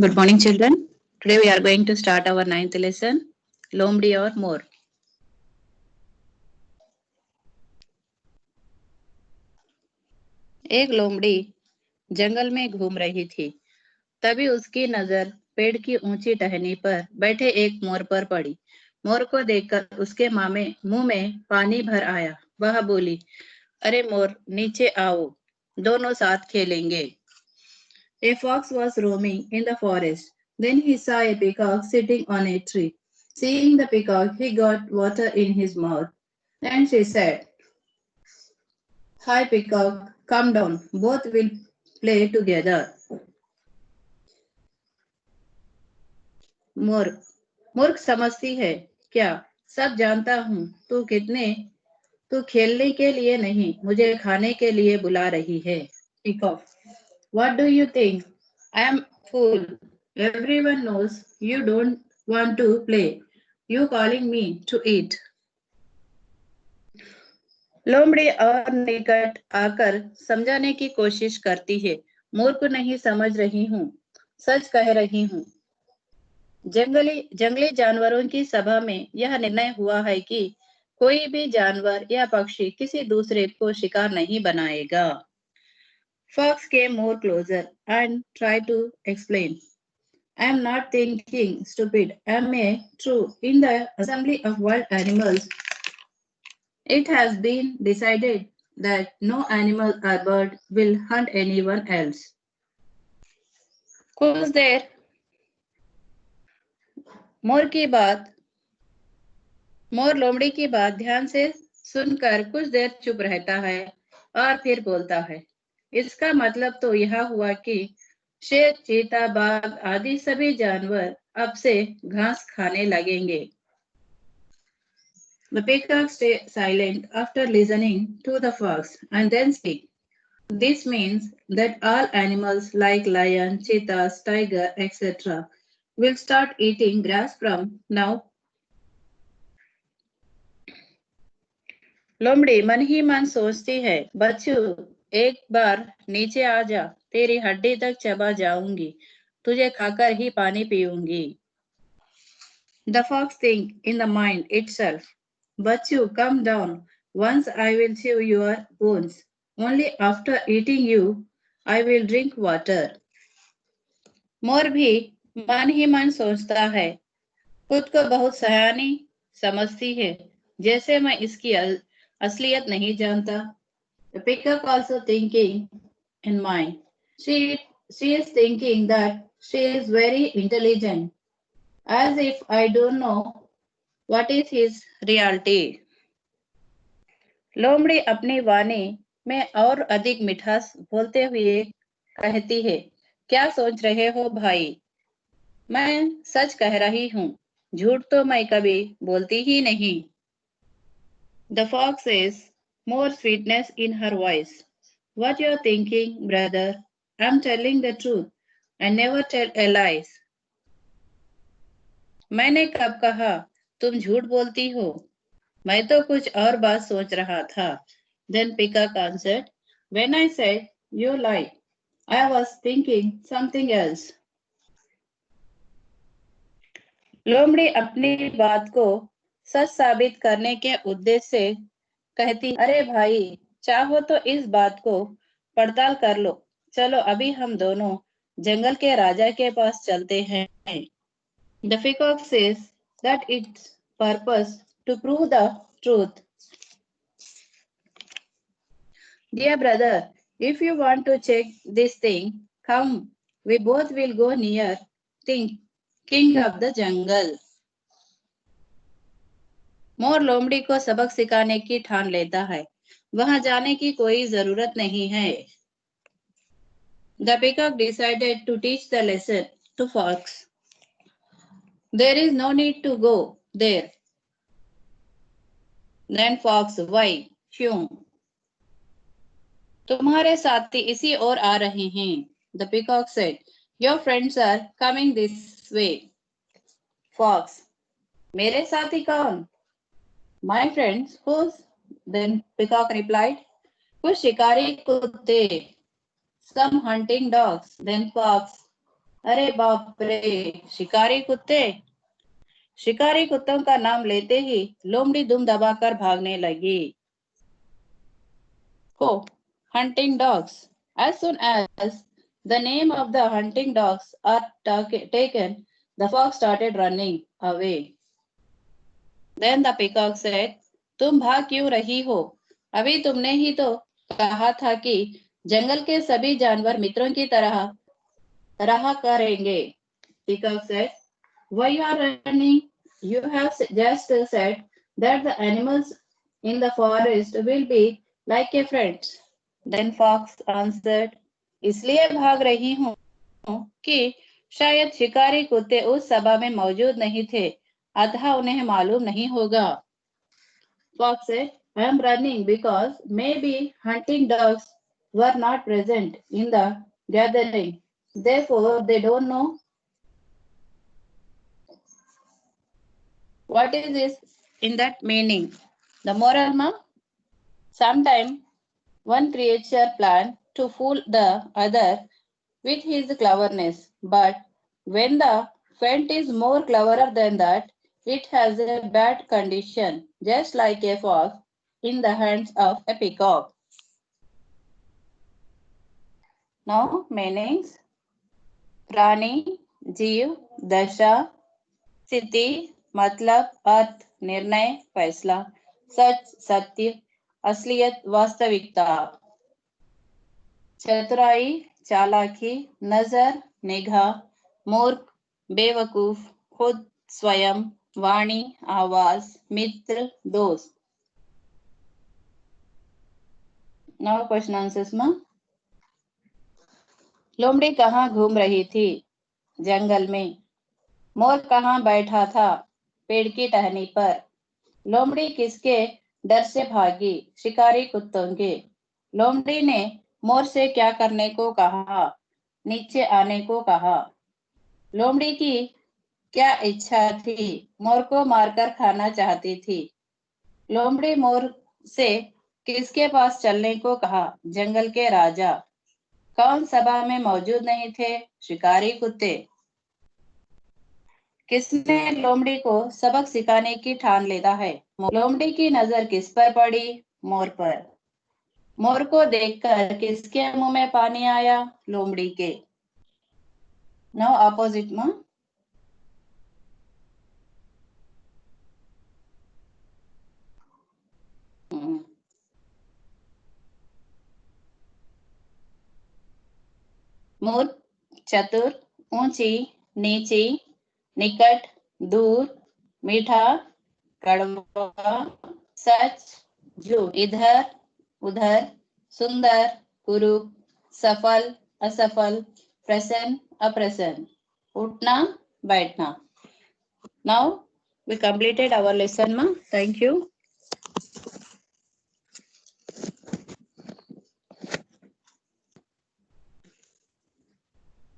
Good morning, children. Today we are going to start our ninth lesson, लोमड़ी और मोर. एक लोमड़ी जंगल में घूम रही थी. तभी उसकी नजर पेड़ की ऊंची टहनी पर बैठे एक मोर पर पड़ी. मोर को देखकर उसके मुंह में पानी भर आया. वह बोली, अरे मोर, नीचे आओ, दोनों साथ खेलेंगे. A fox was roaming in the forest. Then he saw a peacock sitting on a tree. Seeing the peacock, he got water in his mouth. And she said, Hi, peacock, come down. Both will play together. मूर्ख मूर्ख समझती है क्या? सब जानता हूँ. तू खेलने के लिए नहीं, मुझे खाने के लिए बुला रही है. Peacock, what do you think? I am fool. Everyone knows you don't want to play. You calling me to eat. लोमड़ी और निकट आकर समझाने की कोशिश करती है. मूर्ख नहीं समझ रही हूँ, सच कह रही हूँ. जंगली जानवरों की सभा में यह निर्णय हुआ है कि कोई भी जानवर या पक्षी किसी दूसरे को शिकार नहीं बनाएगा. Fox came more closer and tried to explain. I am not thinking, stupid. I am a true. In the assembly of wild animals, it has been decided that no animal or bird will hunt anyone else. कुछ देर मोर लोमड़ी की बात ध्यान से सुनकर कुछ देर चुप रहता है और फिर बोलता है. इसका मतलब तो यह हुआ कि शेर, चीता, बाघ आदि सभी जानवर अब से घास खाने लगेंगे. The peacock stayed silent after listening to the fox and then speak. This means that all animals like lion, cheetahs, tiger, etc. will start eating grass from now. लोमड़ी मन ही मन सोचती है, बच्चू, एक बार नीचे आ जा, तेरी हड्डी तक चबा जाऊंगी, तुझे खाकर ही पानी पीऊंगी. The fox think in the mind itself, Bachchu, come down. Once I will chew your bones. Only after eating you, I will drink water. मोर भी मन ही मन सोचता है, खुद को बहुत सयानी समझती है, जैसे मैं इसकी असलियत नहीं जानता. The peacock also thinking in mind. She is thinking that she is very intelligent, as if I don't know what is his reality. लोमड़ी अपनी वाणी में और अधिक मिठास बोलते हुए कहती है, क्या सोच रहे हो भाई? मैं सच कह रही हूँ, झूठ तो मैं कभी बोलती ही नहीं. The fox says, more sweetness in her voice. What you are thinking, brother? I am telling the truth. I never tell a lies. मैंने कब कहा तुम झूठ बोलती हो? मैं तो कुछ और बात सोच रहा था. Then Peacock answered, when I said you lie, I was thinking something else. लोमड़ी अपनी बात को सच साबित करने के उद्देश्य से कहती, अरे भाई, चाहो तो इस बात को पड़ताल कर लो. चलो अभी हम दोनों जंगल के राजा के पास चलते हैं. The peacock says that its purpose to prove the truth. Dear brother, if you want to check this thing, come, we both will go near king of the jungle. मोर लोमड़ी को सबक सिखाने की ठान लेता है. वहां जाने की कोई जरूरत नहीं है. The peacock decided to teach the lesson to fox. There is no need to go there. Then fox, why? क्यों? तुम्हारे साथी इसी ओर आ रहे हैं. The peacock said, your friends are coming this way. Fox, मेरे साथी कौन? My friends, whose? Then peacock replied, कुछ शिकारी कुत्ते. Some hunting dogs. Then fox, अरे बाप रे, शिकारी कुत्ते। शिकारी कुत्तों का नाम लेते ही लोमड़ी दुम दबाकर भागने लगी। Oh, hunting dogs. As soon as the name of the hunting dogs are taken, the fox started running away. Then the peacock said, तुम भाग क्यों रही हो? अभी तुमने ही तो कहा था कि जंगल के सभी जानवर मित्रों की तरह रहा करेंगे. Peacock said, why you are running? You have just said that the animals in the forest will be like a friends. Then Fox answered, इसलिए भाग रही हूँ कि शायद शिकारी कुत्ते उस सभा में मौजूद नहीं थे, अतः उन्हें मालूम नहीं होगा. Fox said, I am running because maybe hunting dogs were not present in the gathering. Therefore, they don't know. What is this in that meaning? The moral ma? Sometime one creature planned to fool the other with his cleverness, but when the friend is more cleverer than that, it has a bad condition, just like a fox in the hands of a peacock. Now, meanings. प्राणी, जीव, दशा, स्थिति, मतलब, अर्थ, निर्णय, फैसला, सच, सत्य, असलियत, वास्तविकता. चतुराई, चालाकी, नजर, निगाह, मूर्ख, बेवकूफ, खुद, स्वयं, वाणी, आवाज, मित्र, दोस्त. नाउ क्वेश्चन आंसर्स में. लोमड़ी कहाँ घूम रही थी? जंगल में. मोर कहाँ बैठा था? पेड़ की टहनी पर. लोमड़ी किसके डर से भागी? शिकारी कुत्तों के. लोमड़ी ने मोर से क्या करने को कहा? नीचे आने को कहा. लोमड़ी की क्या इच्छा थी? मोर को मारकर खाना चाहती थी. लोमड़ी मोर से किसके पास चलने को कहा? जंगल के राजा. कौन सभा में मौजूद नहीं थे? शिकारी कुत्ते. किसने लोमड़ी को सबक सिखाने की ठान लेता है? लोमड़ी की नजर किस पर पड़ी? मोर पर. मोर को देखकर किसके मुंह में पानी आया? लोमड़ी के. नाउ ऑपोजिट में. मूर्ख, चतुर, ऊंची, नीची, निकट, दूर, मीठा, कड़वा, सच, झूठ, इधर, उधर, सुंदर, कुरूप, सफल, असफल, प्रसन्न, अप्रसन्न, उठना, बैठना. Now we completed our lesson, ma. Thank you.